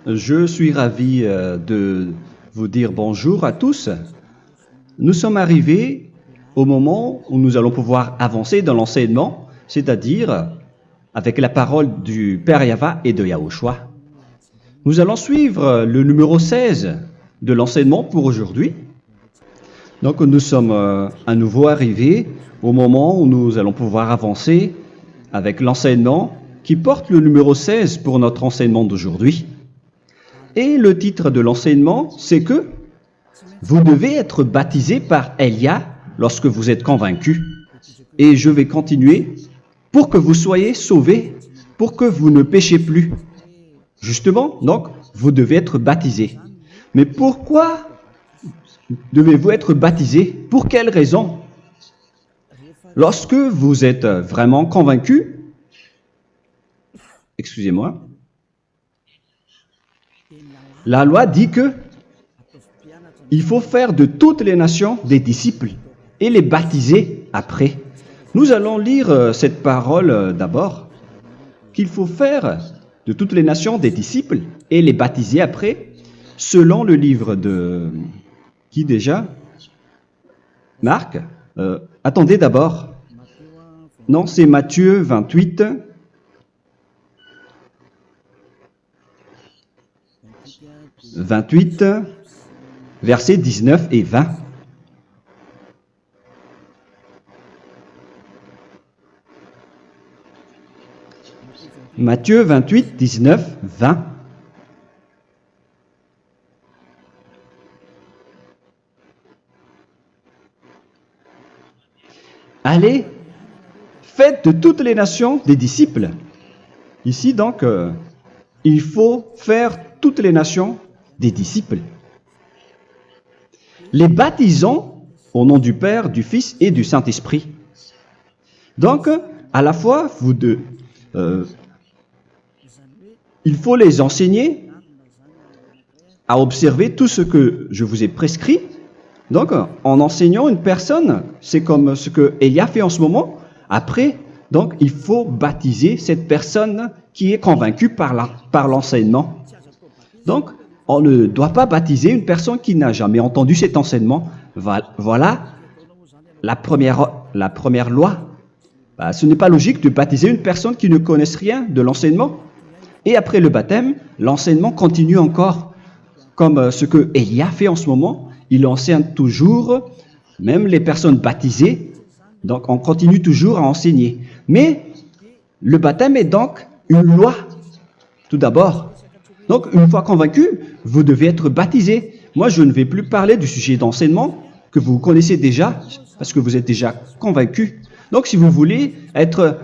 Je suis ravi de vous dire bonjour à tous. Nous sommes arrivés au moment où nous allons pouvoir avancer dans l'enseignement, c'est-à-dire avec la parole du Père Yava et de Yahushua. Nous allons suivre le numéro 16 de l'enseignement pour aujourd'hui. Donc nous sommes à nouveau arrivés au moment où nous allons pouvoir avancer avec l'enseignement qui porte le numéro 16 pour notre enseignement d'aujourd'hui. Et le titre de l'enseignement, c'est que vous devez être baptisé par Elia lorsque vous êtes convaincu. Et je vais continuer pour que vous soyez sauvés, pour que vous ne péchez plus. Justement, donc, vous devez être baptisé. Mais pourquoi devez-vous être baptisé? Pour quelle raison? Lorsque vous êtes vraiment convaincu, excusez-moi, la loi dit que il faut faire de toutes les nations des disciples et les baptiser après. Nous allons lire cette parole d'abord, qu'il faut faire de toutes les nations des disciples et les baptiser après, selon le livre de... Qui déjà? Marc. Attendez d'abord. Non, c'est Matthieu 28. Versets 19 et 20. Matthieu 28, 19, 20. Allez, faites de toutes les nations des disciples. Ici donc, il faut faire toutes les nations des disciples. Les baptisons au nom du Père, du Fils et du Saint-Esprit. Donc, à la fois, il faut les enseigner à observer tout ce que je vous ai prescrit. Donc, en enseignant une personne, c'est comme ce que Elia fait en ce moment. Après, donc, il faut baptiser cette personne qui est convaincue par l'enseignement. Donc, on ne doit pas baptiser une personne qui n'a jamais entendu cet enseignement. Voilà la première loi. Ce n'est pas logique de baptiser une personne qui ne connaisse rien de l'enseignement. Et après le baptême, l'enseignement continue encore, comme ce que Elia fait en ce moment. Il enseigne toujours, même les personnes baptisées. Donc, on continue toujours à enseigner. Mais le baptême est donc une loi, tout d'abord. Donc, une fois convaincu, vous devez être baptisé. Moi, je ne vais plus parler du sujet d'enseignement que vous connaissez déjà, parce que vous êtes déjà convaincu. Donc, si vous voulez être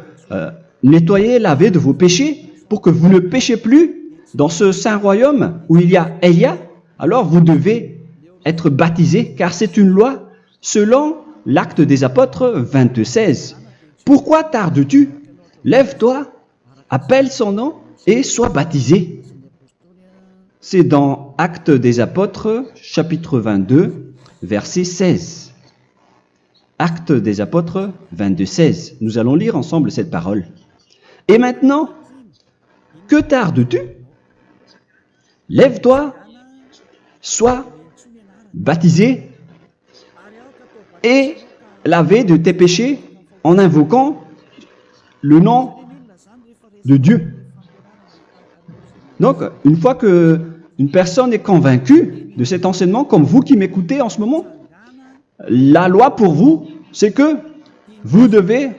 nettoyé, lavé de vos péchés, pour que vous ne péchez plus dans ce saint royaume où il y a Elia, alors vous devez être baptisé, car c'est une loi selon l'Acte des Apôtres 22:16. Pourquoi tardes-tu? Lève-toi, appelle son nom et sois baptisé. C'est dans Actes des Apôtres, chapitre 22, verset 16. Actes des Apôtres 22:16. Nous allons lire ensemble cette parole. Et maintenant, que tardes-tu? Lève-toi, sois baptisé et lavé de tes péchés en invoquant le nom de Dieu. Donc, une fois qu'une personne est convaincue de cet enseignement, comme vous qui m'écoutez en ce moment, la loi pour vous, c'est que vous devez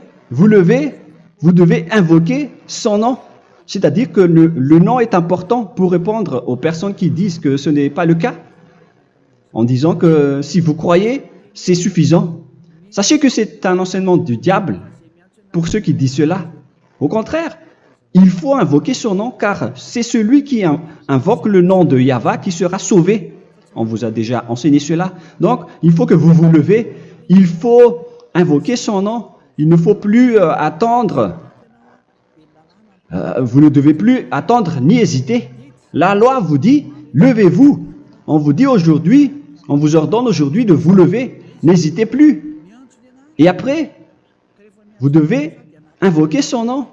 invoquer son nom. C'est-à-dire que le nom est important pour répondre aux personnes qui disent que ce n'est pas le cas, en disant que si vous croyez, c'est suffisant. Sachez que c'est un enseignement du diable pour ceux qui disent cela. Au contraire, il faut invoquer son nom, car c'est celui qui invoque le nom de Yahva qui sera sauvé. On vous a déjà enseigné cela. Donc, il faut que vous vous levez, il faut invoquer son nom, il ne faut plus attendre. Vous ne devez plus attendre ni hésiter. La loi vous dit, levez-vous. On vous dit aujourd'hui, on vous ordonne aujourd'hui de vous lever. N'hésitez plus. Et après, vous devez invoquer son nom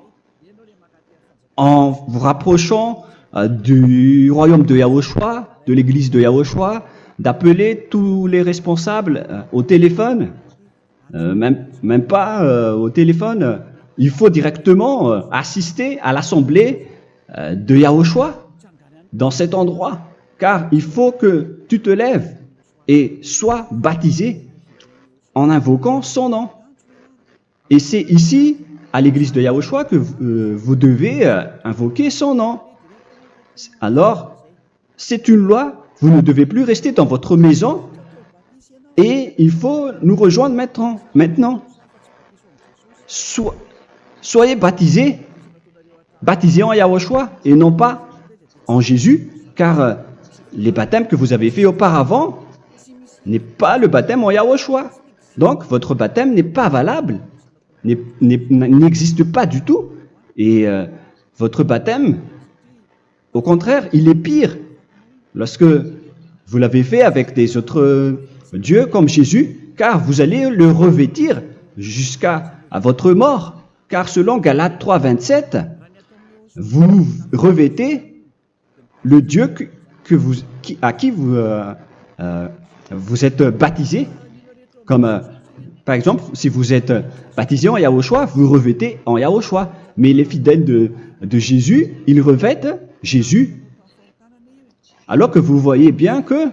en vous rapprochant du royaume de Yahushua, de l'église de Yahushua, d'appeler tous les responsables au téléphone, même pas au téléphone. Il faut directement assister à l'assemblée de Yahushua dans cet endroit, car il faut que tu te lèves et sois baptisé en invoquant son nom. Et c'est ici, à l'église de Yahushua, que vous devez invoquer son nom. Alors, c'est une loi, vous ne devez plus rester dans votre maison et il faut nous rejoindre maintenant. Soyez baptisés en Yahushua et non pas en Jésus, car les baptêmes que vous avez faits auparavant n'est pas le baptême en Yahushua. Donc, votre baptême n'est pas valable, n'existe pas du tout. Et votre baptême, au contraire, il est pire lorsque vous l'avez fait avec des autres dieux comme Jésus, car vous allez le revêtir jusqu'à votre mort. Car selon Galates 3, 27, vous revêtez le Dieu à qui vous êtes baptisé. Comme par exemple, si vous êtes baptisé en Yahushua, vous revêtez en Yahushua. Mais les fidèles de Jésus, ils revêtent Jésus. Alors que vous voyez bien que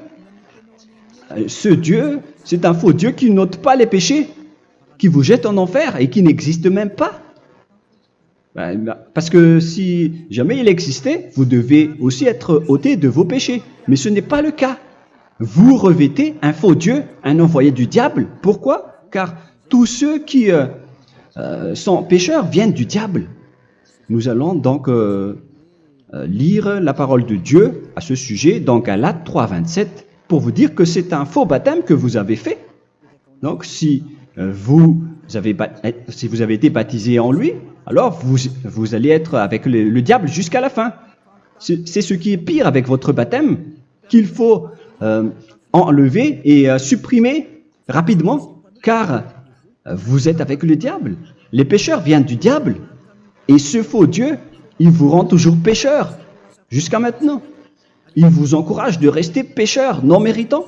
ce Dieu, c'est un faux Dieu qui n'ôte pas les péchés, qui vous jette en enfer et qui n'existe même pas. Parce que si jamais il existait, vous devez aussi être ôté de vos péchés. Mais ce n'est pas le cas. Vous revêtez un faux Dieu, un envoyé du diable. Pourquoi? Car tous ceux qui sont pécheurs viennent du diable. Nous allons donc lire la parole de Dieu à ce sujet dans Galates 3, 27 pour vous dire que c'est un faux baptême que vous avez fait. Donc si vous avez été baptisé en lui, alors vous allez être avec le diable jusqu'à la fin. C'est ce qui est pire avec votre baptême qu'il faut enlever et supprimer rapidement, car vous êtes avec le diable. Les pécheurs viennent du diable, et ce faux Dieu, il vous rend toujours pécheur, jusqu'à maintenant. Il vous encourage de rester pécheur, non méritant.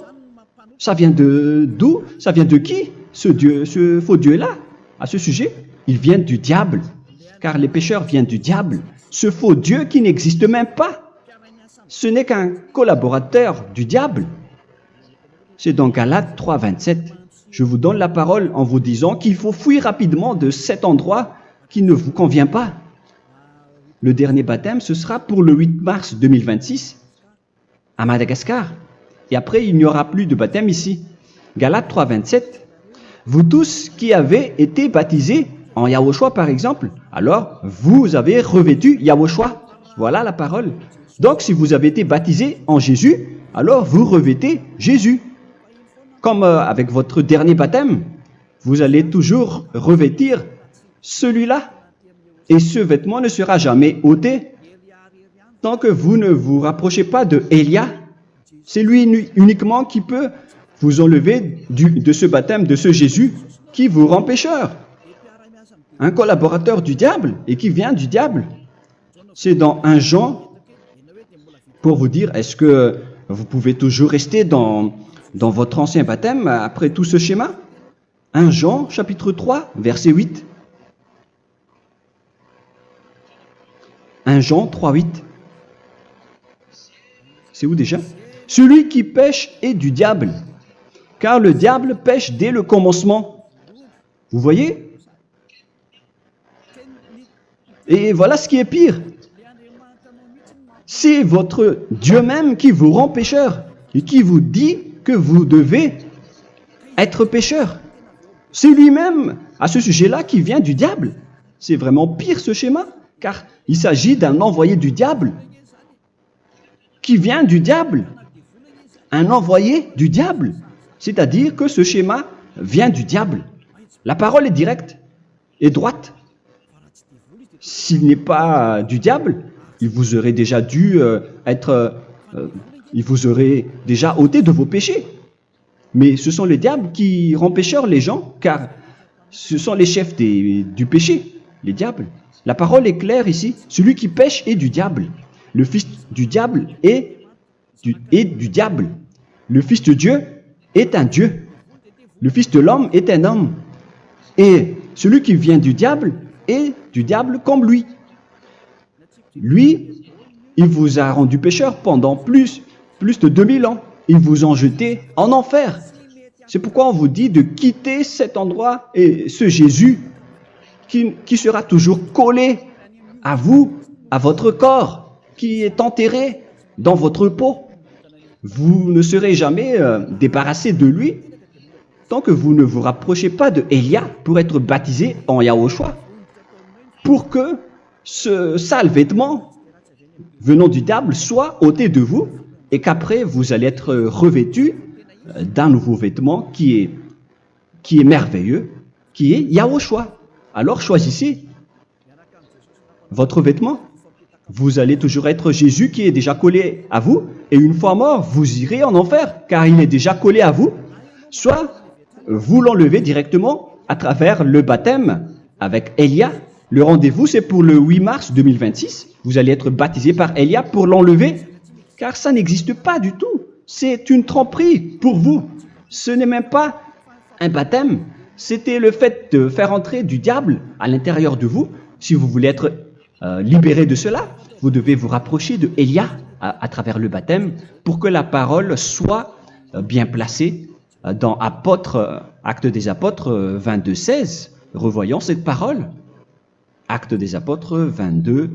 Ça vient d'où? Ça vient de qui, ce faux Dieu-là? À ce sujet, il vient du diable, car les pécheurs viennent du diable. Ce faux Dieu qui n'existe même pas. Ce n'est qu'un collaborateur du diable. C'est dans Galates 3, 27. Je vous donne la parole en vous disant qu'il faut fuir rapidement de cet endroit qui ne vous convient pas. Le dernier baptême, ce sera pour le 8 mars 2026 à Madagascar. Et après, il n'y aura plus de baptême ici. Galates 3, 27. Vous tous qui avez été baptisés en Yahushua, par exemple, alors vous avez revêtu Yahushua. Voilà la parole. Donc, si vous avez été baptisé en Jésus, alors vous revêtez Jésus. Comme avec votre dernier baptême, vous allez toujours revêtir celui-là. Et ce vêtement ne sera jamais ôté tant que vous ne vous rapprochez pas de Élia. C'est lui uniquement qui peut vous enlever de ce baptême, de ce Jésus qui vous rend pécheur. Un collaborateur du diable et qui vient du diable. C'est dans 1 Jean, pour vous dire, est-ce que vous pouvez toujours rester dans votre ancien baptême après tout ce schéma? 1 Jean, chapitre 3, verset 8. 1 Jean 3, 8. C'est où déjà? Celui qui pêche est du diable, car le diable pêche dès le commencement. Vous voyez? Et voilà ce qui est pire. C'est votre Dieu même qui vous rend pécheur et qui vous dit que vous devez être pécheur. C'est lui-même, à ce sujet-là, qui vient du diable. C'est vraiment pire ce schéma, car il s'agit d'un envoyé du diable qui vient du diable. Un envoyé du diable. C'est-à-dire que ce schéma vient du diable. La parole est directe et droite. S'il n'est pas du diable, il vous aurait déjà dû il vous aurait déjà ôté de vos péchés. Mais ce sont les diables qui rendent pécheurs les gens, car ce sont les chefs du péché, les diables. La parole est claire ici, celui qui pêche est du diable. le fils du diable est du diable. Le fils de Dieu est un Dieu. Le fils de l'homme est un homme. Et celui qui vient du diable est du diable comme lui. Lui, il vous a rendu pécheur pendant plus de 2000 ans. Il vous a jeté en enfer. C'est pourquoi on vous dit de quitter cet endroit et ce Jésus qui sera toujours collé à vous, à votre corps, qui est enterré dans votre peau. Vous ne serez jamais débarrassé de lui tant que vous ne vous rapprochez pas de Élia pour être baptisé en Yahushua, pour que ce sale vêtement venant du diable soit ôté de vous et qu'après vous allez être revêtu d'un nouveau vêtement qui est merveilleux, qui est Yahushua. Alors choisissez votre vêtement. Vous allez toujours être Jésus qui est déjà collé à vous, et une fois mort, vous irez en enfer, car il est déjà collé à vous. Soit vous l'enlevez directement à travers le baptême avec Élia. Le rendez-vous, c'est pour le 8 mars 2026. Vous allez être baptisé par Élia pour l'enlever, car ça n'existe pas du tout. C'est une tromperie pour vous. Ce n'est même pas un baptême. C'était le fait de faire entrer du diable à l'intérieur de vous. Si vous voulez être libéré de cela, vous devez vous rapprocher de Élia à travers le baptême pour que la parole soit bien placée dans Actes des Apôtres 22-16. Revoyons cette parole. Actes des Apôtres 22,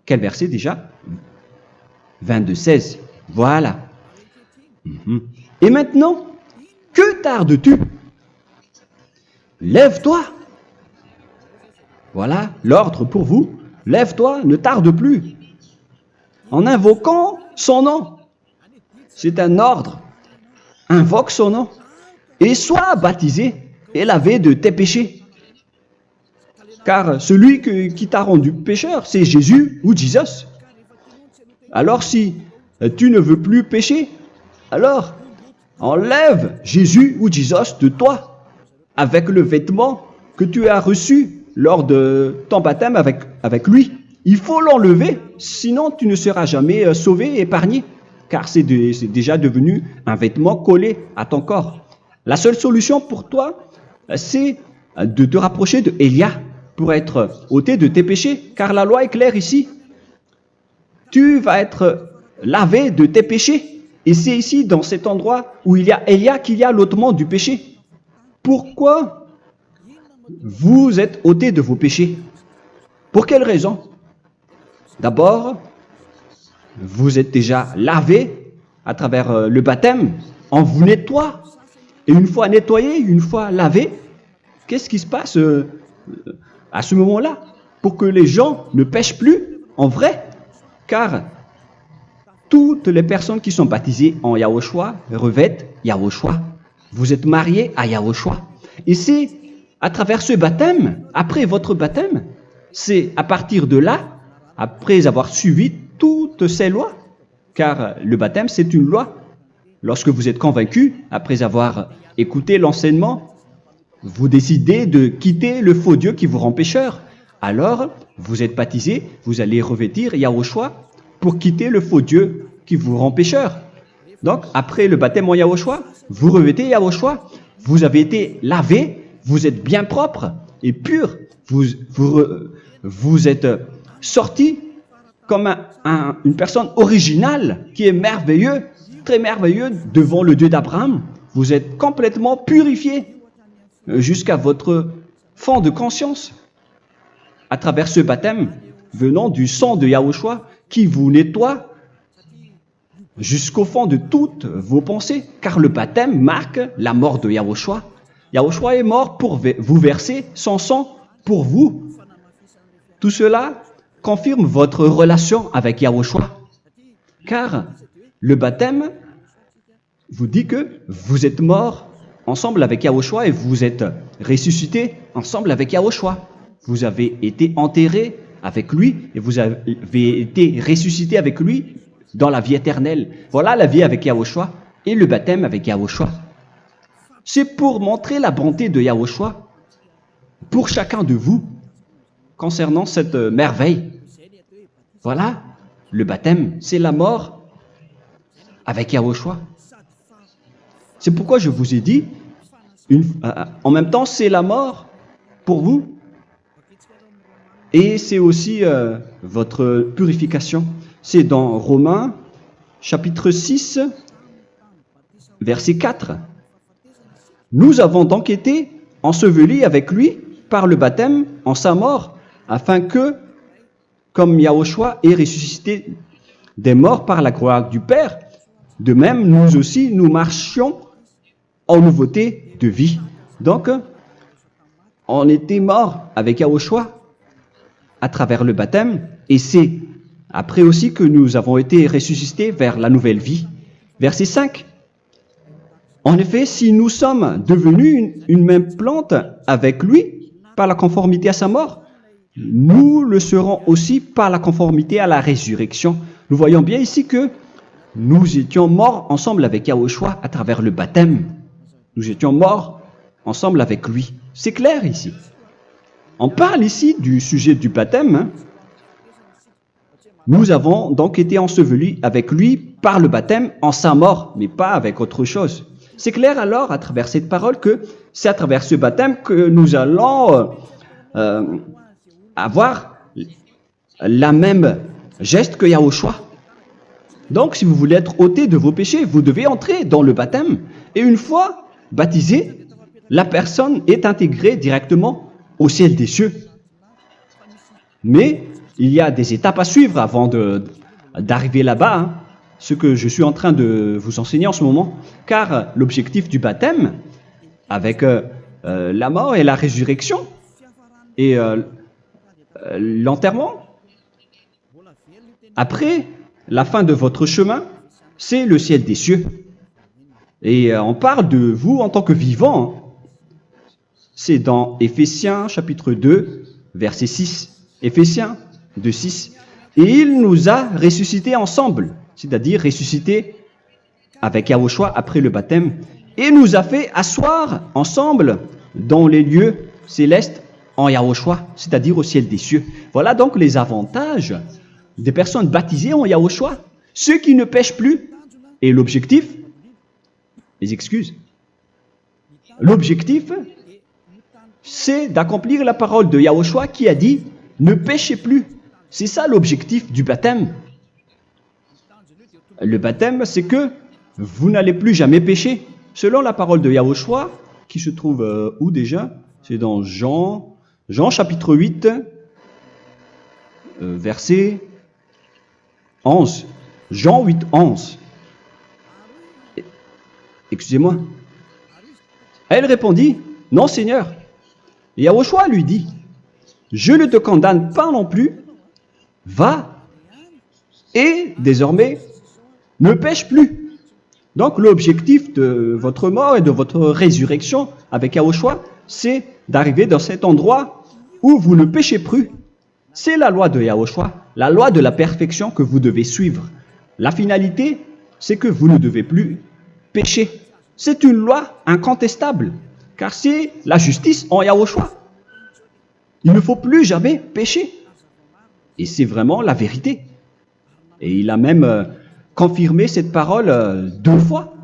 quel verset déjà? 22-16. Voilà. Et maintenant, que tardes-tu? Lève-toi. Voilà l'ordre pour vous. Lève-toi, ne tarde plus. En invoquant son nom. C'est un ordre. Invoque son nom. Et sois baptisé et lavé de tes péchés. Car celui qui t'a rendu pécheur, c'est Jésus ou Jesus. Alors si tu ne veux plus pécher, alors enlève Jésus ou Jesus de toi avec le vêtement que tu as reçu lors de ton baptême avec lui. Il faut l'enlever, sinon tu ne seras jamais sauvé, épargné, car c'est déjà devenu un vêtement collé à ton corps. La seule solution pour toi, c'est de te rapprocher de Élia pour être ôté de tes péchés, car la loi est claire ici. Tu vas être lavé de tes péchés, et c'est ici, dans cet endroit où il y a Élia, qu'il y a l'ôtement du péché. Pourquoi vous êtes ôté de vos péchés? Pour quelle raison? D'abord, vous êtes déjà lavé à travers le baptême. On vous nettoie. Et une fois nettoyé, une fois lavé, qu'est-ce qui se passe à ce moment-là? Pour que les gens ne pêchent plus en vrai. Car toutes les personnes qui sont baptisées en Yahushua revêtent Yahushua. Vous êtes mariés à Yahushua. Et c'est à travers ce baptême, après votre baptême, c'est à partir de là, après avoir suivi toutes ces lois, car le baptême c'est une loi. Lorsque vous êtes convaincu, après avoir écouté l'enseignement, vous décidez de quitter le faux Dieu qui vous rend pécheur. Alors, vous êtes baptisé, vous allez revêtir Yahushua pour quitter le faux Dieu qui vous rend pécheur. Donc, après le baptême en Yahushua, vous revêtez Yahushua, vous avez été lavé, vous êtes bien propre et pur, vous êtes sorti comme une personne originale qui est merveilleux, très merveilleux devant le Dieu d'Abraham. Vous êtes complètement purifié jusqu'à votre fond de conscience à travers ce baptême venant du sang de Yahushua qui vous nettoie jusqu'au fond de toutes vos pensées, car le baptême marque la mort de Yahushua. Yahushua est mort pour vous verser son sang pour vous. Tout cela confirme votre relation avec Yahushua, car le baptême vous dit que vous êtes mort ensemble avec Yahushua et vous êtes ressuscité ensemble avec Yahushua. Vous avez été enterré avec lui et vous avez été ressuscité avec lui dans la vie éternelle. Voilà la vie avec Yahushua et le baptême avec Yahushua. C'est pour montrer la bonté de Yahushua pour chacun de vous concernant cette merveille. Voilà le baptême, c'est la mort avec Yahushua. C'est pourquoi je vous ai dit, en même temps, c'est la mort pour vous. Et c'est aussi votre purification. C'est dans Romains, chapitre 6, verset 4. Nous avons donc été ensevelis avec lui par le baptême en sa mort, afin que, comme Yahushua est ressuscité des morts par la gloire du Père, de même, nous aussi, nous marchions en nouveauté de vie. Donc, on était morts avec Yahushua à travers le baptême, et c'est après aussi que nous avons été ressuscités vers la nouvelle vie. Verset 5. En effet, si nous sommes devenus une même plante avec lui par la conformité à sa mort, nous le serons aussi par la conformité à la résurrection. Nous voyons bien ici que nous étions morts ensemble avec Yahushua à travers le baptême. Nous étions morts ensemble avec lui. C'est clair ici. On parle ici du sujet du baptême. Nous avons donc été ensevelis avec lui par le baptême en sa mort, mais pas avec autre chose. C'est clair alors à travers cette parole que c'est à travers ce baptême que nous allons avoir la même geste que Yahushua. Donc, si vous voulez être ôté de vos péchés, vous devez entrer dans le baptême. Et une fois baptisé, la personne est intégrée directement au ciel des cieux. Mais il y a des étapes à suivre avant d'arriver là-bas, ce que je suis en train de vous enseigner en ce moment. Car l'objectif du baptême, avec la mort et la résurrection, et l'enterrement, après la fin de votre chemin, c'est le ciel des cieux. Et on parle de vous en tant que vivant. C'est dans Éphésiens chapitre 2, verset 6. Éphésiens 2, 6. Et il nous a ressuscités ensemble, c'est-à-dire ressuscités avec Yahushua après le baptême, et nous a fait asseoir ensemble dans les lieux célestes en Yahushua, c'est-à-dire au ciel des cieux. Voilà donc les avantages des personnes baptisées en Yahushua, ceux qui ne pêchent plus. Et l'objectif, les excuses, l'objectif, c'est d'accomplir la parole de Yahushua qui a dit « Ne péchez plus ». C'est ça l'objectif du baptême. Le baptême, c'est que vous n'allez plus jamais pécher. Selon la parole de Yahushua, qui se trouve où déjà? C'est dans Jean chapitre 8, verset 11. Jean 8, 11. Excusez-moi. Elle répondit, « Non, Seigneur. » Et Yahushua lui dit, « Je ne te condamne pas non plus. Va et désormais ne pêche plus. » Donc l'objectif de votre mort et de votre résurrection avec Yahushua, c'est d'arriver dans cet endroit où vous ne péchez plus. C'est la loi de Yahushua, la loi de la perfection que vous devez suivre. La finalité, c'est que vous ne devez plus pécher. C'est une loi incontestable, car c'est la justice en Yahushua. Il ne faut plus jamais pécher. Et c'est vraiment la vérité. Et il a même confirmé cette parole 2 fois,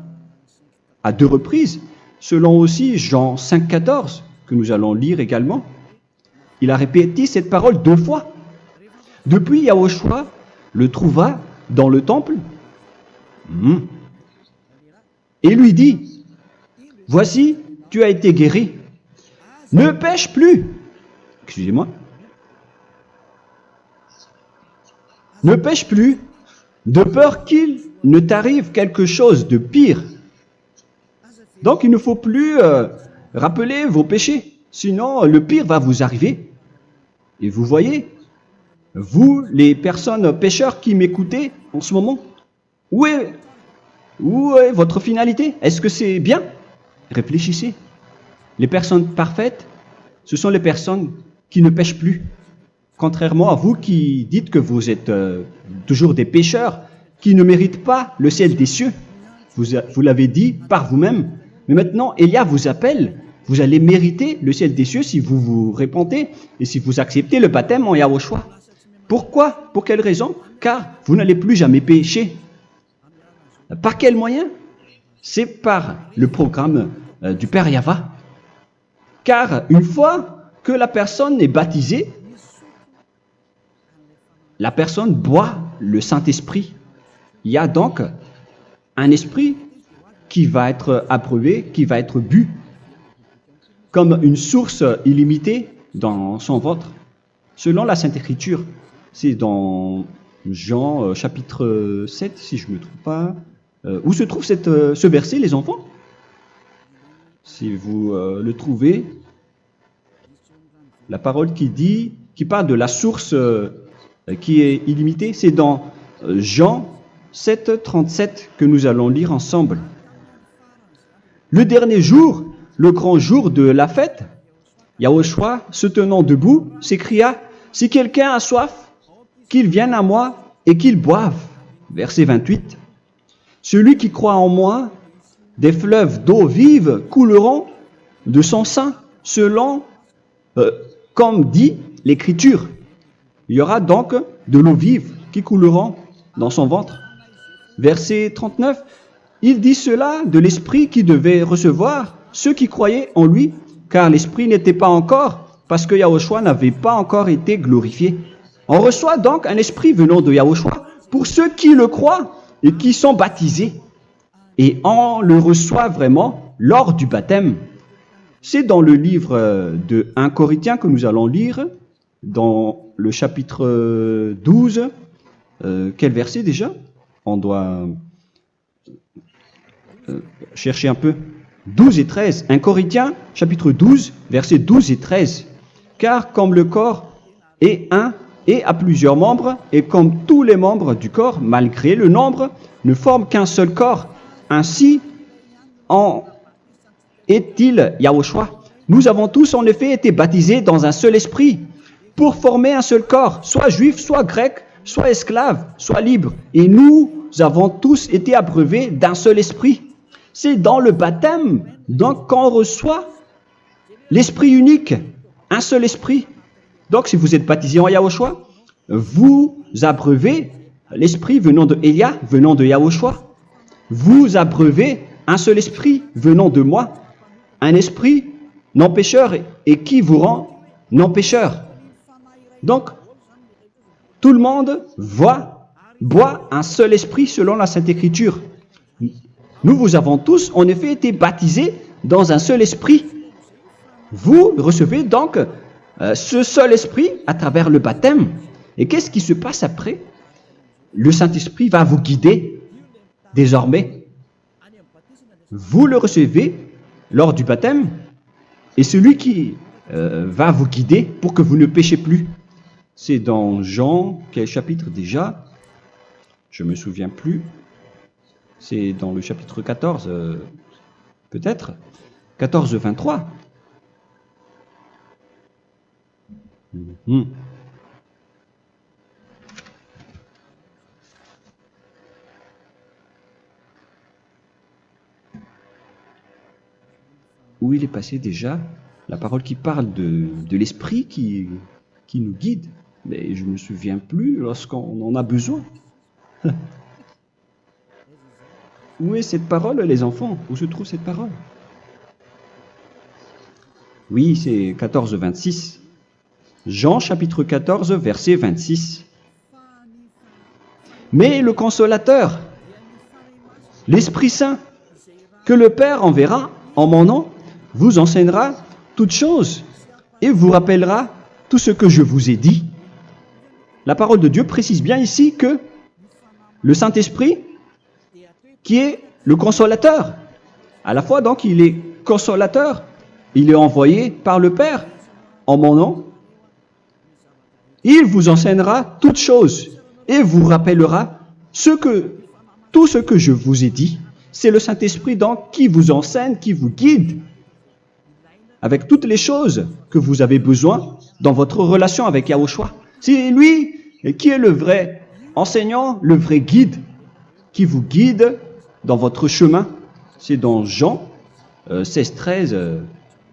à 2 reprises, selon aussi Jean 5, 14, que nous allons lire également. Il a répété cette parole 2 fois. Depuis, Yahushua le trouva dans le temple et lui dit, « Voici, tu as été guéri. Ne pêche plus. » Excusez-moi. Ne pêche plus, de peur qu'il ne t'arrive quelque chose de pire. Donc, il ne faut plus rappeler vos péchés, sinon le pire va vous arriver. Et vous voyez, vous, les personnes pécheurs qui m'écoutez en ce moment, où est votre finalité? Est-ce que c'est bien? Réfléchissez. Les personnes parfaites, ce sont les personnes qui ne pêchent plus. Contrairement à vous qui dites que vous êtes toujours des pécheurs qui ne méritent pas le ciel des cieux. Vous l'avez dit par vous-même. Mais maintenant, Élia vous appelle. Vous allez mériter le ciel des cieux si vous vous repentez et si vous acceptez le baptême en Yahushua. Pourquoi? Pour quelle raison? Car vous n'allez plus jamais pécher. Par quel moyen? C'est par le programme du Père Yahva. Car une fois que la personne est baptisée, la personne boit le Saint-Esprit. Il y a donc un esprit qui va être approuvé, qui va être bu, comme une source illimitée dans son ventre, selon la Sainte Écriture. C'est dans Jean chapitre 7, si je ne me trompe pas. Où se trouve ce verset, les enfants? Si vous le trouvez, la parole qui parle de la source qui est illimitée, c'est dans Jean 7, 37 que nous allons lire ensemble. Le dernier jour, le grand jour de la fête, Yahushua, se tenant debout, s'écria, « Si quelqu'un a soif, qu'il vienne à moi et qu'il boive. » Verset 28. « Celui qui croit en moi, des fleuves d'eau vive couleront de son sein, selon, comme dit l'Écriture. » Il y aura donc de l'eau vive qui couleront dans son ventre. Verset 39. Il dit cela de l'Esprit qui devait recevoir ceux qui croyaient en lui, car l'Esprit n'était pas encore, parce que Yahushua n'avait pas encore été glorifié. On reçoit donc un Esprit venant de Yahushua pour ceux qui le croient et qui sont baptisés. Et on le reçoit vraiment lors du baptême. C'est dans le livre de 1 Corinthiens que nous allons lire, dans le chapitre 12. Quel verset déjà? On doit chercher un peu. 12 et 13. 1 Corinthiens, chapitre 12, versets 12 et 13. Car comme le corps est un et a plusieurs membres, et comme tous les membres du corps, malgré le nombre, ne forment qu'un seul corps, ainsi en est-il Yahushua. Nous avons tous en effet été baptisés dans un seul esprit, pour former un seul corps, soit juif, soit grec, soit esclave, soit libre. Et nous avons tous été abreuvés d'un seul esprit. C'est dans le baptême, donc, qu'on reçoit l'esprit unique, un seul esprit. Donc, si vous êtes baptisé en Yahushua, vous abreuvez l'esprit venant de Elia, venant de Yahushua. Vous abreuvez un seul esprit venant de moi, un esprit non pécheur et qui vous rend non pécheur. Donc, tout le monde boit un seul esprit selon la Sainte Écriture. Nous vous avons tous en effet été baptisés dans un seul esprit. Vous recevez donc ce seul esprit à travers le baptême. Et qu'est-ce qui se passe après? Le Saint-Esprit va vous guider désormais. Vous le recevez lors du baptême et celui qui va vous guider pour que vous ne péchez plus. C'est dans Jean, quel chapitre déjà? Je ne me souviens plus. C'est dans le chapitre 14, peut-être. 14, 23. Où il est passé déjà? La parole qui parle de l'esprit qui nous guide. Mais je ne me souviens plus lorsqu'on en a besoin. Où est cette parole, les enfants? Où se trouve cette parole? Oui, c'est 14, 26. Jean, chapitre 14, verset 26. Mais le Consolateur, l'Esprit Saint, que le Père enverra en mon nom, vous enseignera toutes choses et vous rappellera tout ce que je vous ai dit. La parole de Dieu précise bien ici que le Saint-Esprit, qui est le consolateur, à la fois donc il est consolateur, il est envoyé par le Père en mon nom, il vous enseignera toutes choses et vous rappellera tout ce que je vous ai dit. C'est le Saint-Esprit donc qui vous enseigne, qui vous guide avec toutes les choses que vous avez besoin dans votre relation avec Yahushua. C'est lui qui est le vrai enseignant, le vrai guide, qui vous guide dans votre chemin. C'est dans Jean 16, 13,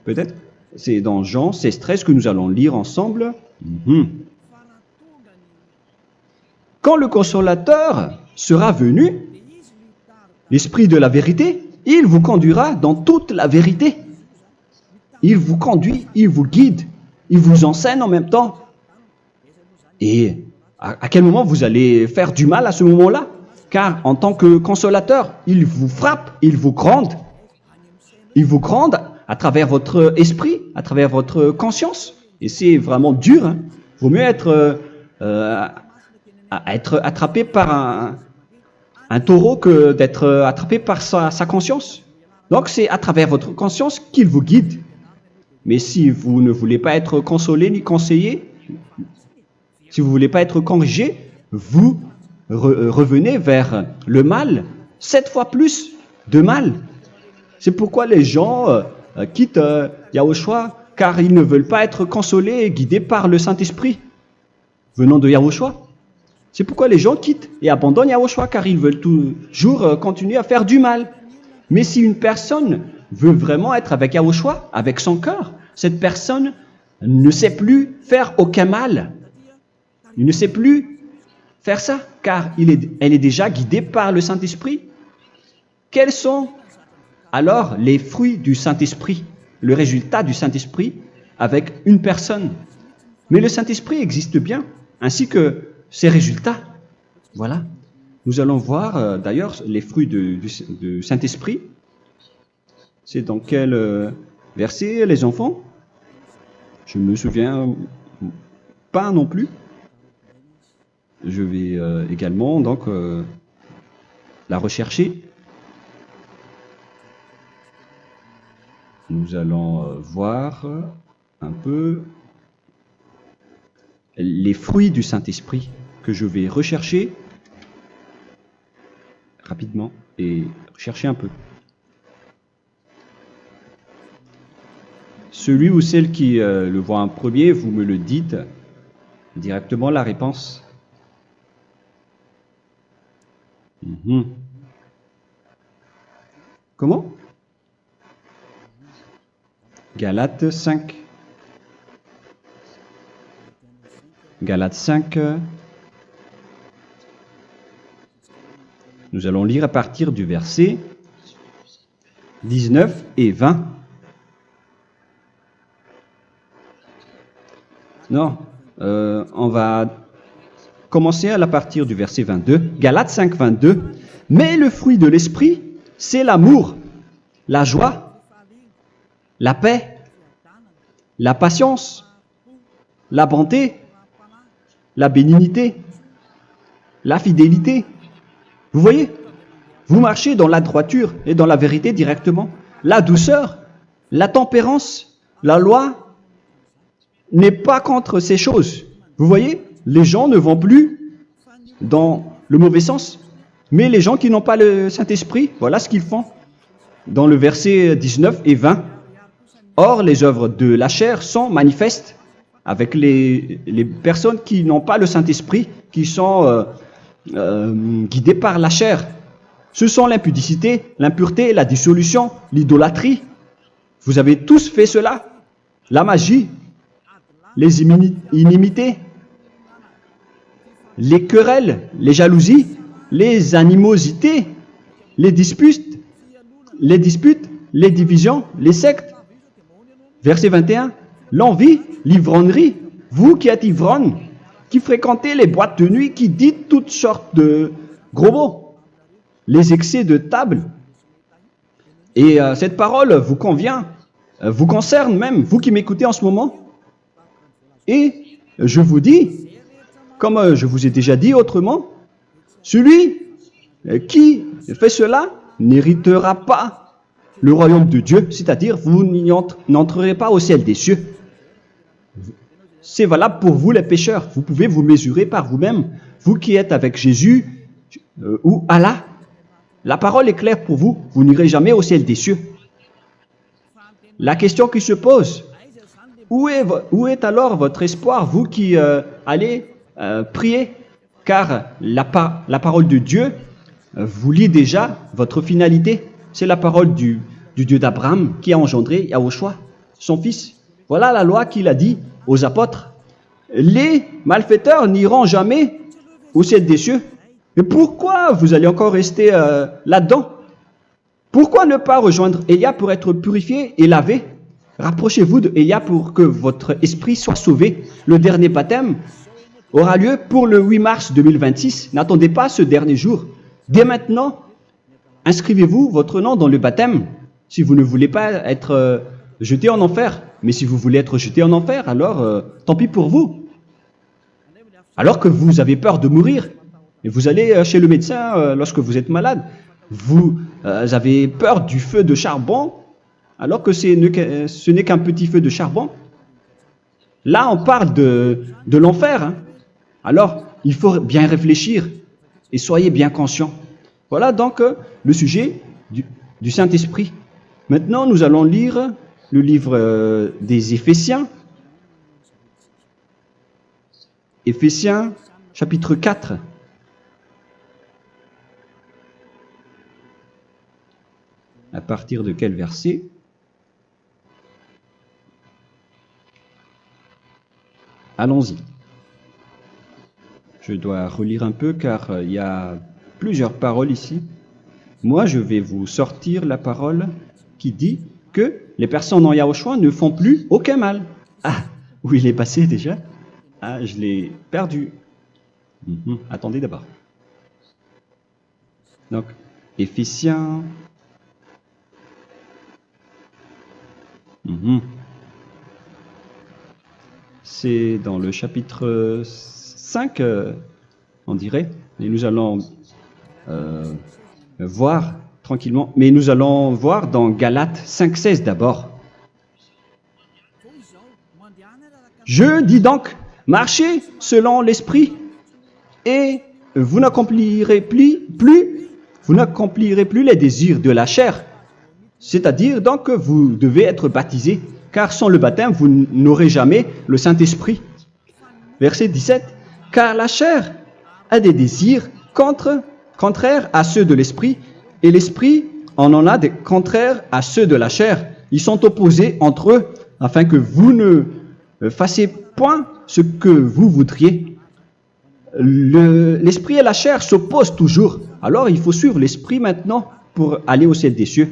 peut-être. C'est dans Jean 16, 13 que nous allons lire ensemble. Quand le consolateur sera venu, l'Esprit de la vérité, il vous conduira dans toute la vérité. Il vous conduit, il vous guide, il vous enseigne en même temps. Et à quel moment vous allez faire du mal à ce moment-là? Car en tant que consolateur, il vous frappe, il vous gronde. Il vous gronde à travers votre esprit, à travers votre conscience. Et c'est vraiment dur. Hein. Vaut mieux être attrapé par un taureau que d'être attrapé par sa conscience. Donc c'est à travers votre conscience qu'il vous guide. Mais si vous ne voulez pas être consolé ni conseillé, si vous ne voulez pas être corrigé, vous revenez vers le mal, 7 fois plus de mal. C'est pourquoi les gens quittent Yahushua, car ils ne veulent pas être consolés et guidés par le Saint-Esprit venant de Yahushua. C'est pourquoi les gens quittent et abandonnent Yahushua, car ils veulent toujours continuer à faire du mal. Mais si une personne veut vraiment être avec Yahushua, avec son cœur, cette personne ne sait plus faire aucun mal. Il ne sait plus faire ça, car elle est déjà guidée par le Saint-Esprit. Quels sont alors les fruits du Saint-Esprit, le résultat du Saint-Esprit avec une personne? Mais le Saint-Esprit existe bien, ainsi que ses résultats. Voilà. Nous allons voir d'ailleurs les fruits du Saint-Esprit. C'est dans quel verset, les enfants? Je ne me souviens pas non plus. Je vais également donc la rechercher. Nous allons voir un peu les fruits du Saint-Esprit que je vais rechercher rapidement et chercher un peu. Celui ou celle qui le voit en premier, vous me le dites directement la réponse. Comment? Galates 5. Galates 5. Nous allons lire à partir du verset 19 et 20. Non, on va commencer à partir du verset 22. Galates 5, 22. Mais le fruit de l'esprit, c'est l'amour, la joie, la paix, la patience, la bonté, la bénignité, la fidélité. Vous voyez? Vous marchez dans la droiture et dans la vérité directement. La douceur, la tempérance, la loi n'est pas contre ces choses. Vous voyez? Les gens ne vont plus dans le mauvais sens. Mais les gens qui n'ont pas le Saint-Esprit, voilà ce qu'ils font. Dans le verset 19 et 20. Or, les œuvres de la chair sont manifestes avec les personnes qui n'ont pas le Saint-Esprit, qui sont guidées par la chair. Ce sont l'impudicité, l'impureté, la dissolution, l'idolâtrie. Vous avez tous fait cela. La magie, les inimités, les querelles, les jalousies, les animosités, les disputes, les divisions, les sectes. Verset 21, l'envie, l'ivrognerie, vous qui êtes ivrognes, qui fréquentez les boîtes de nuit, qui dites toutes sortes de gros mots, les excès de table. Et cette parole vous convient, vous concerne même, vous qui m'écoutez en ce moment. Et je vous dis, comme je vous ai déjà dit autrement, celui qui fait cela n'héritera pas le royaume de Dieu, c'est-à-dire vous n'entrerez pas au ciel des cieux. C'est valable pour vous les pécheurs. Vous pouvez vous mesurer par vous-même, vous qui êtes avec Jésus ou Allah. La parole est claire pour vous, vous n'irez jamais au ciel des cieux. La question qui se pose, où est alors votre espoir, vous qui allez prier? Car la parole de Dieu vous lit déjà votre finalité. C'est la parole du Dieu d'Abraham qui a engendré Yahushua, son fils. Voilà la loi qu'il a dit aux apôtres. Les malfaiteurs n'iront jamais au ciel des cieux. Mais pourquoi vous allez encore rester là-dedans? Pourquoi ne pas rejoindre Élia pour être purifié et lavé? Rapprochez-vous de Élia pour que votre esprit soit sauvé. Le dernier baptême aura lieu pour le 8 mars 2026. N'attendez pas ce dernier jour. Dès maintenant, inscrivez-vous votre nom dans le baptême si vous ne voulez pas être jeté en enfer. Mais si vous voulez être jeté en enfer, alors tant pis pour vous. Alors que vous avez peur de mourir, et vous allez chez le médecin lorsque vous êtes malade, vous avez peur du feu de charbon, alors que ce n'est qu'un petit feu de charbon. Là, on parle de l'enfer. Hein. Alors, il faut bien réfléchir et soyez bien conscients. Voilà donc le sujet du Saint-Esprit. Maintenant, nous allons lire le livre des Éphésiens. Éphésiens, chapitre 4. À partir de quel verset? Allons-y. Je dois relire un peu car il y a plusieurs paroles ici. Moi, je vais vous sortir la parole qui dit que les personnes en Yahushua ne font plus aucun mal. Ah, où il est passé déjà? Ah, je l'ai perdu. Attendez d'abord. Donc, Éphésiens. C'est dans le chapitre 5, on dirait. Et nous allons voir tranquillement. Mais nous allons voir dans Galates 5,16 d'abord. Je dis donc, marchez selon l'esprit et vous n'accomplirez plus les désirs de la chair. C'est-à-dire donc que vous devez être baptisé, car sans le baptême, vous n'aurez jamais le Saint-Esprit. Verset 17. Car la chair a des désirs contraires à ceux de l'esprit, et l'esprit en a des contraires à ceux de la chair. Ils sont opposés entre eux, afin que vous ne fassiez point ce que vous voudriez. L'esprit et la chair s'opposent toujours. Alors il faut suivre l'esprit maintenant pour aller au ciel des cieux.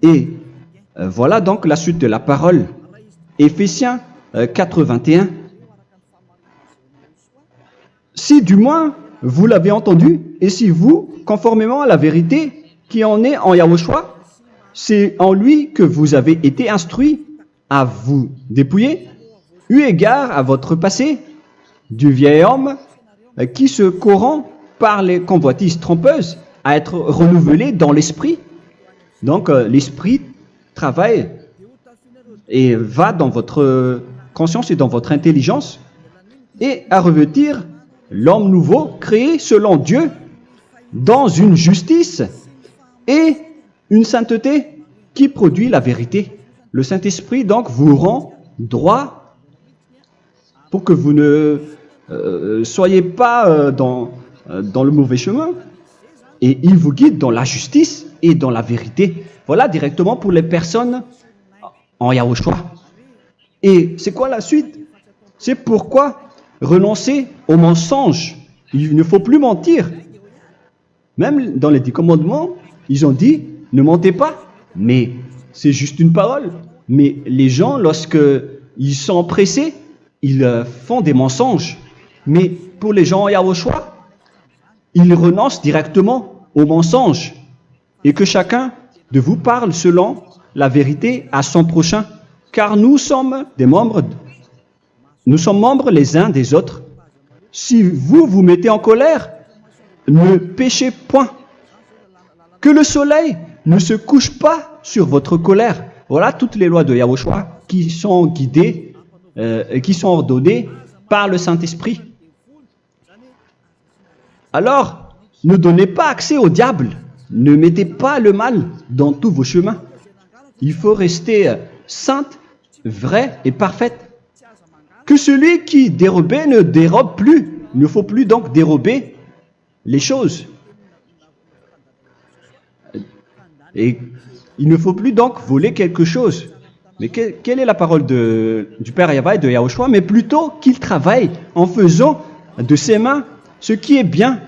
Et voilà donc la suite de la parole. Éphésiens 4:21. Si du moins vous l'avez entendu, et si vous, conformément à la vérité qui en est en Yahushua, c'est en lui que vous avez été instruits à vous dépouiller, eu égard à votre passé, du vieil homme qui se corrompt par les convoitises trompeuses, à être renouvelé dans l'esprit. Donc l'esprit travaille et va dans votre conscience et dans votre intelligence et à revêtir l'homme nouveau créé selon Dieu dans une justice et une sainteté qui produit la vérité. Le Saint-Esprit donc vous rend droit pour que vous ne soyez pas dans le mauvais chemin et il vous guide dans la justice et dans la vérité. Voilà directement pour les personnes en Yahushua. Et c'est quoi la suite? C'est pourquoi renoncer au mensonge. Il ne faut plus mentir. Même dans les 10 commandements, ils ont dit ne mentez pas. Mais c'est juste une parole. Mais les gens, lorsqu'ils sont pressés, ils font des mensonges. Mais pour les gens en Yahushua, ils renoncent directement au mensonge. Et que chacun de vous parle selon la vérité à son prochain. Car nous sommes membres les uns des autres. Si vous vous mettez en colère, ne péchez point. Que le soleil ne se couche pas sur votre colère. Voilà toutes les lois de Yahushua qui sont guidées, qui sont ordonnées par le Saint-Esprit. Alors, ne donnez pas accès au diable. Ne mettez pas le mal dans tous vos chemins. Il faut rester sainte, vraie et parfaite. Que celui qui dérobait ne dérobe plus. Il ne faut plus donc dérober les choses. Et il ne faut plus donc voler quelque chose. Mais quelle est la parole du Père Yahweh et de Yahushua? Mais plutôt qu'il travaille en faisant de ses mains ce qui est bien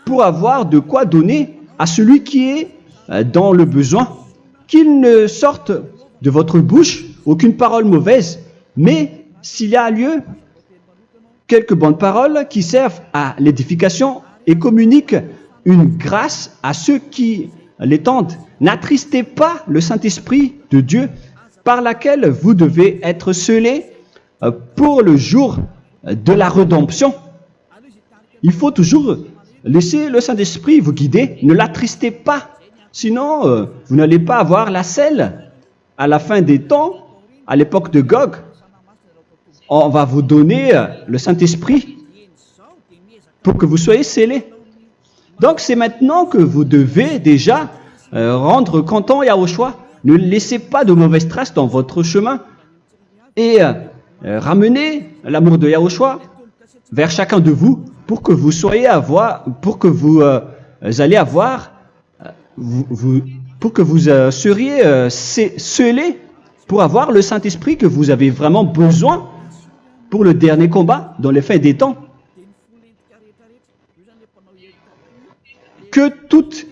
pour avoir de quoi donner à celui qui est dans le besoin. Qu'il ne sorte de votre bouche aucune parole mauvaise, mais s'il y a lieu, quelques bonnes paroles qui servent à l'édification et communiquent une grâce à ceux qui l'étendent. N'attristez pas le Saint-Esprit de Dieu par laquelle vous devez être scellés pour le jour de la rédemption. Il faut toujours laisser le Saint-Esprit vous guider. Ne l'attristez pas. Sinon, vous n'allez pas avoir la selle. À la fin des temps, à l'époque de Gog, on va vous donner le Saint-Esprit pour que vous soyez scellés. Donc, c'est maintenant que vous devez déjà rendre content Yahushua. Ne laissez pas de mauvaises traces dans votre chemin et ramenez l'amour de Yahushua vers chacun de vous pour que vous soyez pour que vous seriez scellés pour avoir le Saint-Esprit que vous avez vraiment besoin pour le dernier combat dans les fins des temps. Que toute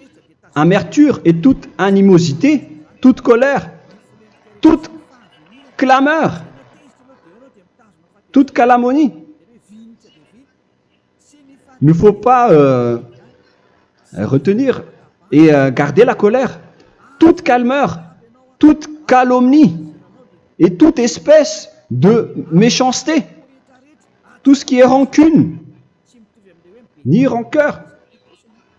amertume et toute animosité, toute colère, toute clameur, toute calomnie, il ne faut pas retenir et garder la colère. Toute calmeur, toute calomnie et toute espèce de méchanceté, tout ce qui est rancune, ni rancœur.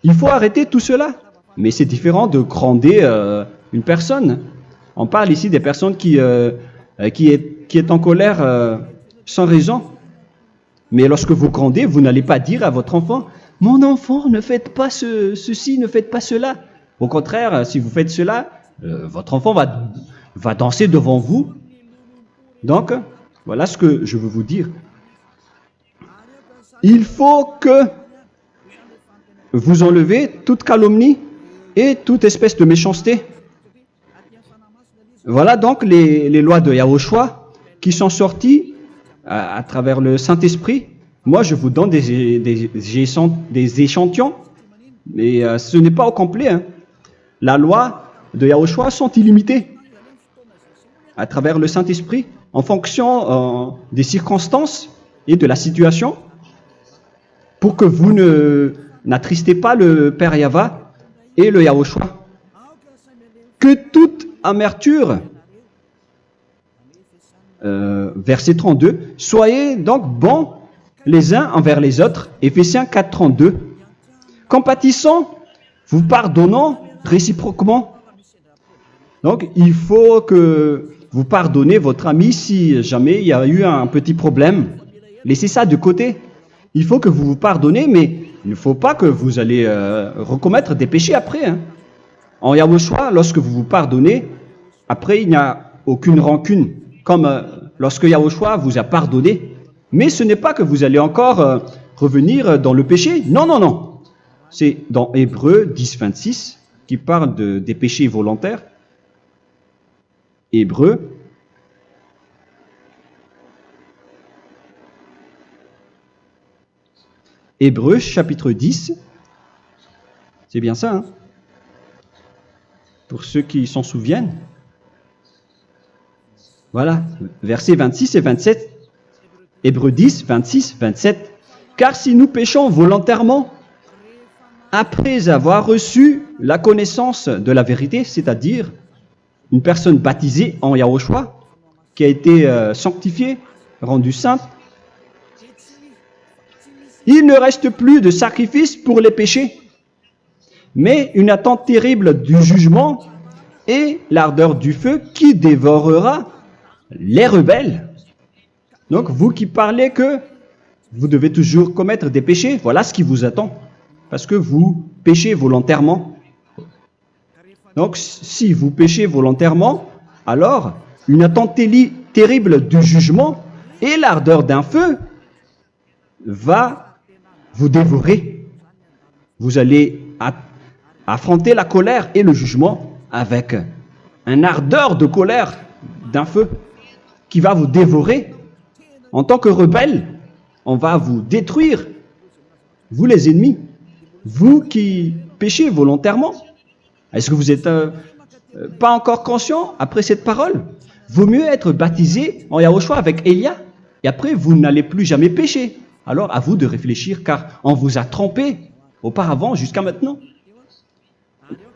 Il faut arrêter tout cela. Mais c'est différent de gronder une personne. On parle ici des personnes qui est en colère sans raison. Mais lorsque vous grondez, vous n'allez pas dire à votre enfant « Mon enfant, ne faites pas ceci, ne faites pas cela ». Au contraire, si vous faites cela, votre enfant va danser devant vous. Donc, voilà ce que je veux vous dire. Il faut que vous enlevez toute calomnie et toute espèce de méchanceté. Voilà donc les lois de Yahushua qui sont sorties à travers le Saint-Esprit. Moi, je vous donne des échantillons, mais ce n'est pas au complet. Hein. La loi de Yahushua sont illimitées à travers le Saint-Esprit en fonction des circonstances et de la situation pour que vous n'attristez pas le Père Yahva et le Yahushua. Que toute amertume, verset 32, soyez donc bons les uns envers les autres, Éphésiens 4, 32, compatissant, vous pardonnant réciproquement. Donc, il faut que vous pardonnez votre ami si jamais il y a eu un petit problème. Laissez ça de côté. Il faut que vous vous pardonnez, mais il ne faut pas que vous allez recommettre des péchés après. Hein. En Yahushua, lorsque vous vous pardonnez, après il n'y a aucune rancune, comme lorsque Yahushua vous a pardonné. Mais ce n'est pas que vous allez encore revenir dans le péché. Non, non, non. C'est dans Hébreux 10, 26 qui parle des péchés volontaires. Hébreux. Hébreux chapitre 10. C'est bien ça, hein? Pour ceux qui s'en souviennent. Voilà, versets 26 et 27. Hébreux 10, 26, 27. Car si nous péchons volontairement, après avoir reçu la connaissance de la vérité, c'est-à-dire une personne baptisée en Yahushua, qui a été sanctifiée, rendue sainte, il ne reste plus de sacrifice pour les péchés, mais une attente terrible du jugement et l'ardeur du feu qui dévorera les rebelles. Donc, vous qui parlez que vous devez toujours commettre des péchés, voilà ce qui vous attend, parce que vous péchez volontairement. Donc, si vous péchez volontairement, alors une attente terrible du jugement et l'ardeur d'un feu va vous dévorer. Vous allez affronter la colère et le jugement avec un ardeur de colère d'un feu qui va vous dévorer en tant que rebelle. on va vous détruire, vous les ennemis, vous qui péchez volontairement. Est-ce que vous n'êtes pas encore conscient après cette parole? Vaut mieux être baptisé en Yahushua avec Elia, et après vous n'allez plus jamais pécher. Alors à vous de réfléchir, car on vous a trompé auparavant jusqu'à maintenant.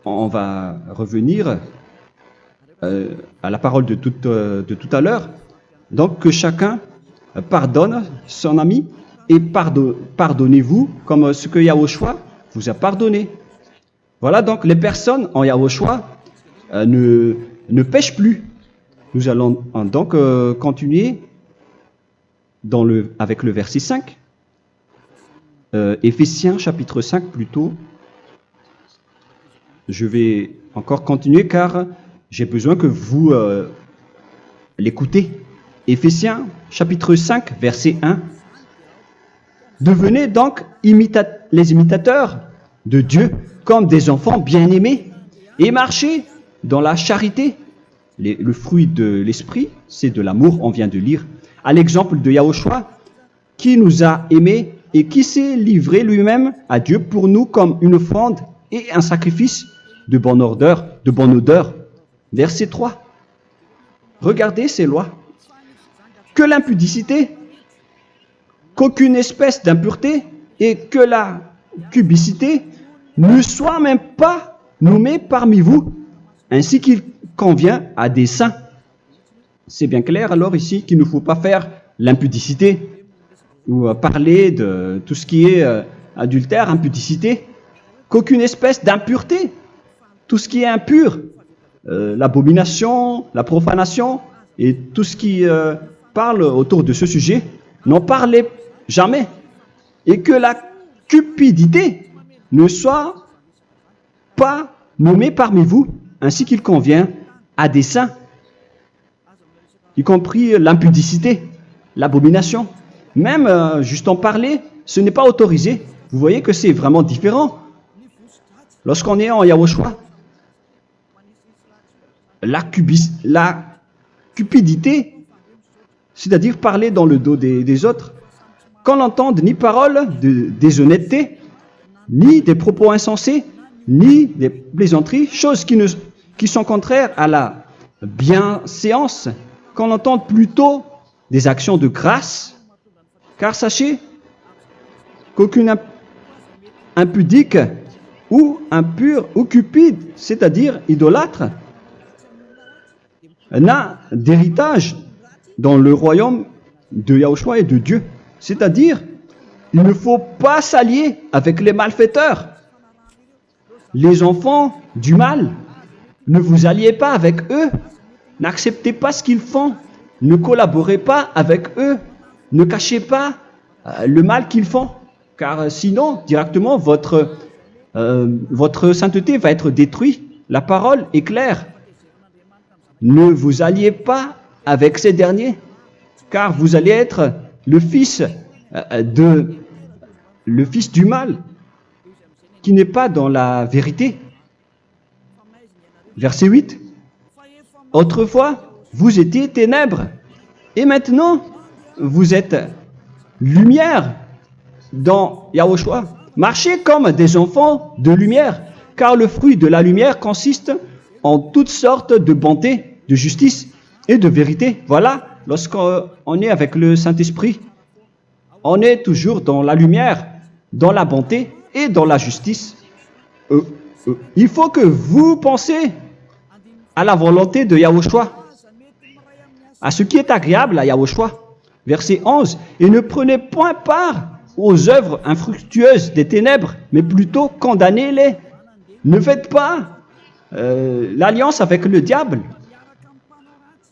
On va revenir à la parole de tout à l'heure. Donc que chacun pardonne son ami et pardonnez-vous comme ce que Yahushua vous a pardonné. Voilà donc les personnes en Yahushua ne pêchent plus. Nous allons donc continuer avec le verset 5. Éphésiens chapitre 5 plutôt. Je vais encore continuer car j'ai besoin que vous l'écoutez. Éphésiens chapitre 5 verset 1. Devenez donc les imitateurs de Dieu comme des enfants bien-aimés et marchez dans la charité. Le fruit de l'esprit, c'est de l'amour, on vient de lire, à l'exemple de Yahushua qui nous a aimés et qui s'est livré lui-même à Dieu pour nous comme une offrande et un sacrifice de bonne odeur. Verset 3. Regardez ces lois. Que l'impudicité, qu'aucune espèce d'impureté et que la cubicité ne soient même pas nommés parmi vous, ainsi qu'il convient à des saints. C'est bien clair alors ici qu'il ne faut pas faire l'impudicité ou parler de tout ce qui est adultère, impudicité, qu'aucune espèce d'impureté, tout ce qui est impur, l'abomination, la profanation et tout ce qui parle autour de ce sujet, n'en parlez jamais. Et que la cupidité ne soit pas nommée parmi vous, ainsi qu'il convient à des saints, y compris l'impudicité, l'abomination. Même juste en parler, ce n'est pas autorisé. Vous voyez que c'est vraiment différent. Lorsqu'on est en Yahushua, la cupidité, c'est-à-dire parler dans le dos des autres, qu'on n'entende ni parole de déshonnêteté, ni des propos insensés, ni des plaisanteries, choses qui sont contraires à la bienséance, qu'on entende plutôt des actions de grâce, car sachez qu'aucune impudique ou impure ou cupide, c'est-à-dire idolâtre, n'a d'héritage dans le royaume de Yahushua et de Dieu. C'est-à-dire, il ne faut pas s'allier avec les malfaiteurs. Les enfants du mal, ne vous alliez pas avec eux. N'acceptez pas ce qu'ils font. Ne collaborez pas avec eux. Ne cachez pas le mal qu'ils font. Car sinon, directement, votre sainteté va être détruite. La parole est claire. Ne vous alliez pas avec ces derniers, car vous allez être le fils du mal, qui n'est pas dans la vérité. Verset 8. Autrefois, vous étiez ténèbres, et maintenant, vous êtes lumière dans Yahushua. Marchez comme des enfants de lumière, car le fruit de la lumière consiste en toutes sortes de bonté, de justice et de vérité. Voilà, lorsqu'on est avec le Saint-Esprit, on est toujours dans la lumière, dans la bonté et dans la justice. Il faut que vous pensiez à la volonté de Yahushua, à ce qui est agréable à Yahushua. Verset 11. Et ne prenez point part aux œuvres infructueuses des ténèbres, mais plutôt condamnez-les. Ne faites pas l'alliance avec le diable.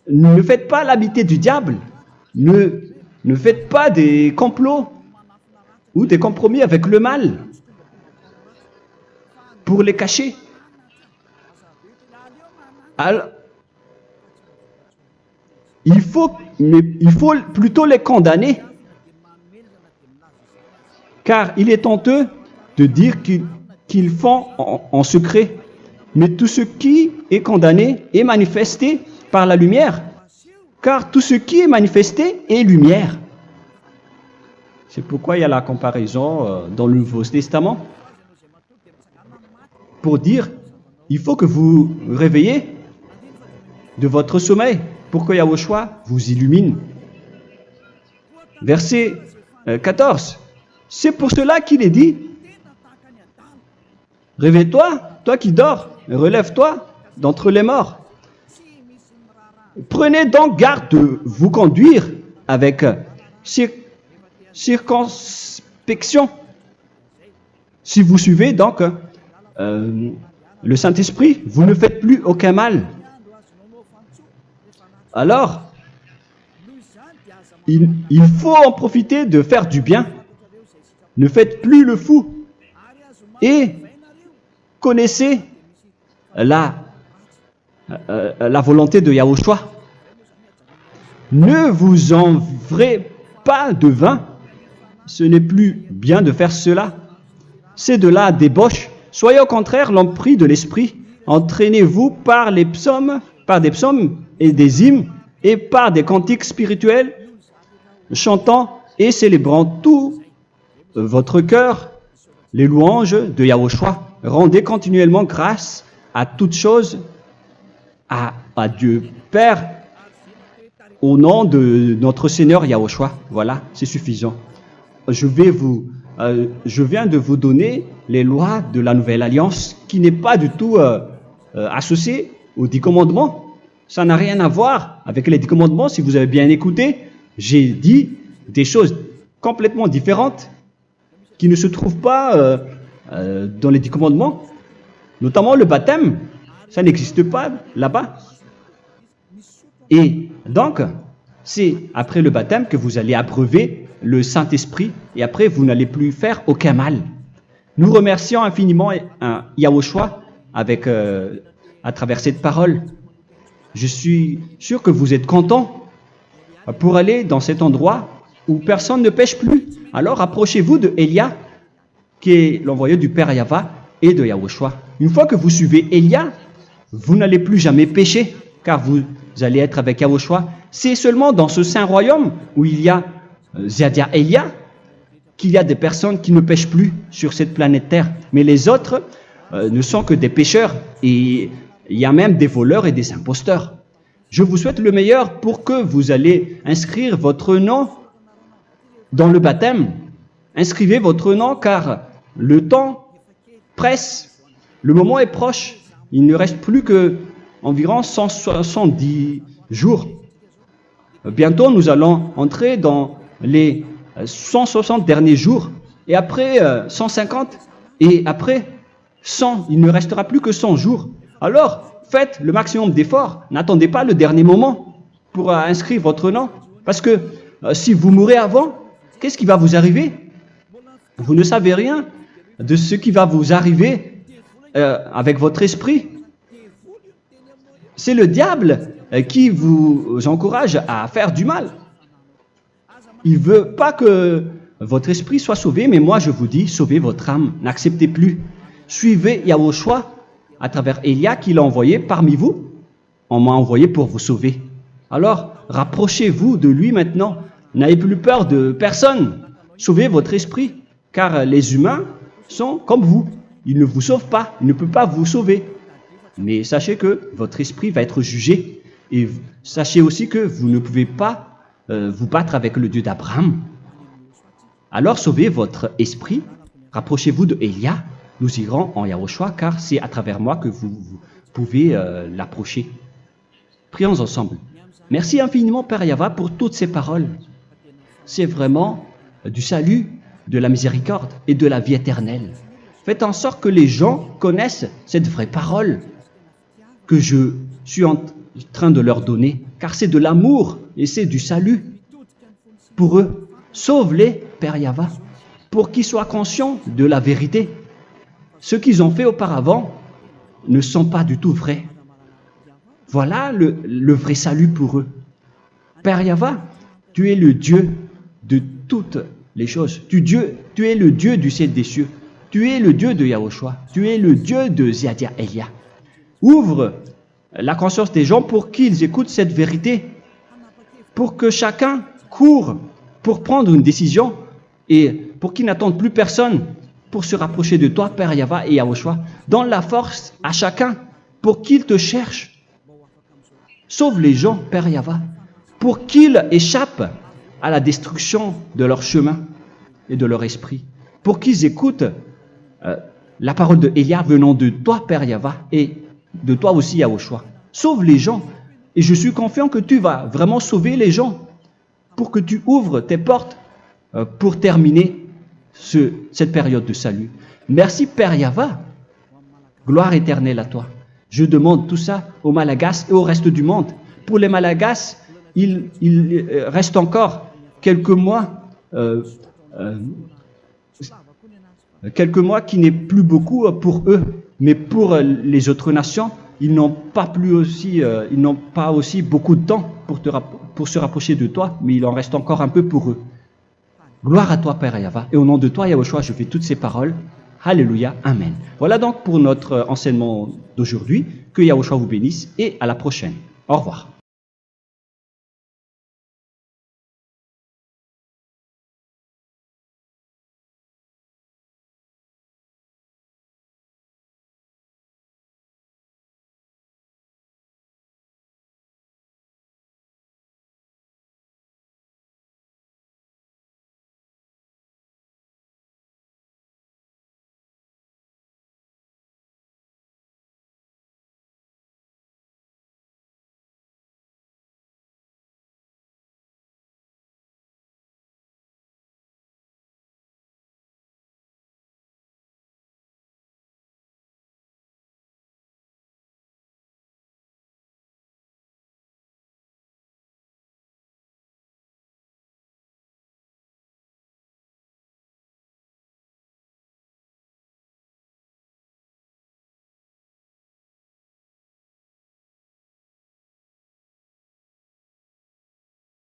Ne faites pas l'amitié du diable. Ne faites pas des complots ou des compromis avec le mal pour les cacher. Alors, il faut plutôt les condamner, car il est honteux de dire qu'ils font en secret. Mais tout ce qui est condamné est manifesté par la lumière, car tout ce qui est manifesté est lumière. C'est pourquoi il y a la comparaison dans le Nouveau Testament pour dire, il faut que vous réveillez de votre sommeil pour que Yahushua vous illumine. Verset 14. C'est pour cela qu'il est dit, réveille-toi, toi qui dors, relève-toi d'entre les morts. Prenez donc garde de vous conduire avec circonspection. Si vous suivez donc le Saint-Esprit, vous ne faites plus aucun mal. Alors, il faut en profiter de faire du bien. Ne faites plus le fou. Et connaissez la volonté de Yahushua. Ne vous envrez pas de vin. Ce n'est plus bien de faire cela. C'est de la débauche. Soyez au contraire l'empris de l'esprit. Entraînez-vous par des psaumes et des hymnes et par des cantiques spirituels, chantant et célébrant tout votre cœur les louanges de Yahushua. Rendez continuellement grâce à toutes choses à Dieu Père au nom de notre Seigneur Yahushua. Voilà, c'est suffisant. Je viens de vous donner les lois de la Nouvelle Alliance qui n'est pas du tout associée aux 10 commandements. Ça n'a rien à voir avec les 10 commandements. Si vous avez bien écouté, j'ai dit des choses complètement différentes qui ne se trouvent pas dans les 10 commandements. Notamment le baptême, ça n'existe pas là-bas. Et donc, c'est après le baptême que vous allez abreuver le Saint-Esprit et après vous n'allez plus faire aucun mal. Nous remercions infiniment Yahushua à travers cette parole. Je suis sûr que vous êtes contents pour aller dans cet endroit où personne ne pêche plus. Alors approchez-vous de Élia, qui est l'envoyé du Père Yahva et de Yahushua. Une fois que vous suivez Élia, vous n'allez plus jamais pécher, car vous allez être avec Yahushua. C'est seulement dans ce saint royaume où il y a Ziadia Elia qu'il y a des personnes qui ne pêchent plus sur cette planète Terre. Mais les autres ne sont que des pécheurs et il y a même des voleurs et des imposteurs. Je vous souhaite le meilleur pour que vous allez inscrire votre nom dans le baptême. Inscrivez votre nom car le temps presse, le moment est proche. Il ne reste plus que environ 170 jours. Bientôt, nous allons entrer dans les 160 derniers jours, et après 150, et après 100. Il ne restera plus que 100 jours. Alors, faites le maximum d'efforts. N'attendez pas le dernier moment pour inscrire votre nom. Parce que si vous mourrez avant, qu'est-ce qui va vous arriver? Vous ne savez rien de ce qui va vous arriver avec votre esprit. C'est le diable qui vous encourage à faire du mal. Il ne veut pas que votre esprit soit sauvé, mais moi je vous dis, sauvez votre âme, n'acceptez plus. Suivez Yahushua à travers Élia qu'il a envoyé parmi vous. On m'a envoyé pour vous sauver. Alors, rapprochez-vous de lui maintenant. N'ayez plus peur de personne. Sauvez votre esprit, car les humains sont comme vous. Ils ne vous sauvent pas, ils ne peuvent pas vous sauver. Mais sachez que votre esprit va être jugé. Et sachez aussi que vous ne pouvez pas vous battre avec le Dieu d'Abraham. Alors sauvez votre esprit, rapprochez-vous de Élia. Nous irons en Yahushua, car c'est à travers moi que vous pouvez l'approcher. Prions ensemble. Merci infiniment, Père Yahva, pour toutes ces paroles. C'est vraiment du salut, de la miséricorde et de la vie éternelle. Faites en sorte que les gens connaissent cette vraie parole que je suis en train de leur donner, car c'est de l'amour et c'est du salut pour eux. Sauve-les, Père Yahva, pour qu'ils soient conscients de la vérité. Ce qu'ils ont fait auparavant ne sont pas du tout vrais. Voilà le vrai salut pour eux. Père Yahva, tu es le Dieu de toutes les choses. Tu es le Dieu du ciel des cieux. Tu es le Dieu de Yahushua. Tu es le Dieu de Ziadia Elia. Ouvre la conscience des gens pour qu'ils écoutent cette vérité, pour que chacun court pour prendre une décision et pour qu'ils n'attendent plus personne pour se rapprocher de toi, Père Yahweh et Yahushua. Donne la force à chacun pour qu'ils te cherchent. Sauve les gens, Père Yahweh, pour qu'ils échappent à la destruction de leur chemin et de leur esprit, pour qu'ils écoutent la parole de Élia venant de toi, Père Yahweh, et de toi aussi, Yahushua. Sauve les gens, et je suis confiant que tu vas vraiment sauver les gens pour que tu ouvres tes portes pour terminer cette période de salut. Merci, Père Yahweh. Gloire éternelle à toi. Je demande tout ça aux Malagasy et au reste du monde. Pour les Malagasy, il reste encore quelques mois qui n'est plus beaucoup pour eux, mais pour les autres nations, ils n'ont pas aussi beaucoup de temps pour se rapprocher de toi, mais il en reste encore un peu pour eux. Gloire à toi, Père Yahweh, et au nom de toi, Yahushua, je fais toutes ces paroles. Alléluia, Amen. Voilà donc pour notre enseignement d'aujourd'hui. Que Yahushua vous bénisse et à la prochaine. Au revoir.